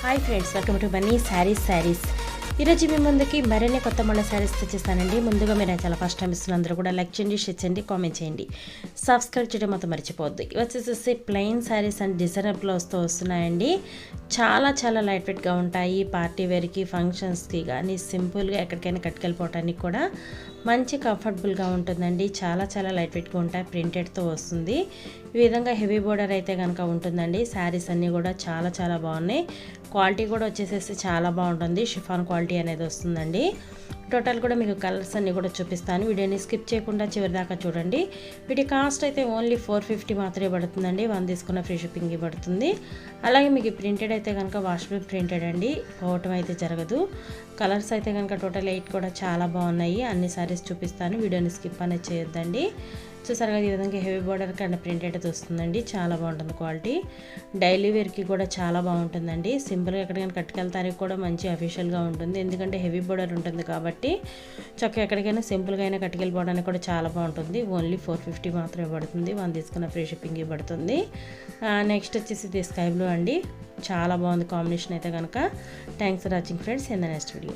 Hi friends, welcome to Bunny saris. ఈరోజు మీ ముందుకి మరిన్ని కొత్త మళ్ళీ శారీస్ తెచ్చిస్తానండి. ముందుగా మీరు చాలా ఫస్ట్ టైం ఇస్తున్నందరూ కూడా లైక్ చేయండి, షేర్ చేయండి, కామెంట్ చేయండి, సబ్స్క్రైబ్ చేయడం మొత్తం మర్చిపోవద్దు. ఇవి వచ్చేసి ప్లెయిన్ శారీస్ అండ్ డిజైనర్ బ్లౌజ్తో వస్తున్నాయండి. చాలా లైట్ వెయిట్గా ఉంటాయి. పార్టీ వేర్కి, ఫంక్షన్స్కి కానీ సింపుల్గా ఎక్కడికైనా కట్టుకెళ్ళిపోవటానికి కూడా మంచి కంఫర్టబుల్గా ఉంటుందండి. చాలా లైట్ వెయిట్గా ఉంటాయి. ప్రింటెడ్తో వస్తుంది. ఈ విధంగా హెవీ బోర్డర్ అయితే కనుక ఉంటుందండి. శారీస్ అన్నీ కూడా చాలా బాగున్నాయి. క్వాలిటీ కూడా వచ్చేసేసి చాలా బాగుంటుంది. షిఫాన్ క్వాలిటీ అనేది వస్తుందండి. టోటల్ కూడా మీకు కలర్స్ అన్నీ కూడా చూపిస్తాను. వీడియోని స్కిప్ చేయకుండా చివరి దాకా చూడండి. వీటి కాస్ట్ అయితే ఓన్లీ 450 మాత్రమే పడుతుందండి. 1 తీసుకున్న ఫ్రీ షిప్పింగ్ పడుతుంది. అలాగే మీకు ప్రింటెడ్ అయితే కనుక వాష్బుల్ ప్రింటెడ్ అండి, పోవటం అయితే జరగదు. కలర్స్ అయితే కనుక టోటల్ 8 కూడా చాలా బాగున్నాయి. అన్ని సారీస్ చూపిస్తాను. వీడియోని స్కిప్ అనేది చేయొద్దండి. చూసారు కదా, ఈ విధంగా హెవీ బార్డర్ అండ్ ప్రింటెడ్ అయితే వస్తుందండి. చాలా బాగుంటుంది క్వాలిటీ. డైలీ వేర్కి కూడా చాలా బాగుంటుందండి. సింపుల్గా ఎక్కడికైనా కట్టుకెళ్తానికి కూడా మంచి అఫీషియల్గా ఉంటుంది. ఎందుకంటే హెవీ బార్డర్ ఉంటుంది కాబట్టి చక్కగా ఎక్కడికైనా సింపుల్గా అయినా కట్టుకెళ్ళిపోవడానికి కూడా చాలా బాగుంటుంది. ఓన్లీ 450 మాత్రమే పడుతుంది. 1 తీసుకున్న ఫ్రీ షిప్పింగ్ పడుతుంది. నెక్స్ట్ వచ్చేసి ఇది స్కై బ్లూ అండి. చాలా బాగుంది కాంబినేషన్ అయితే కనుక. Thanks for watching friends. In the next video.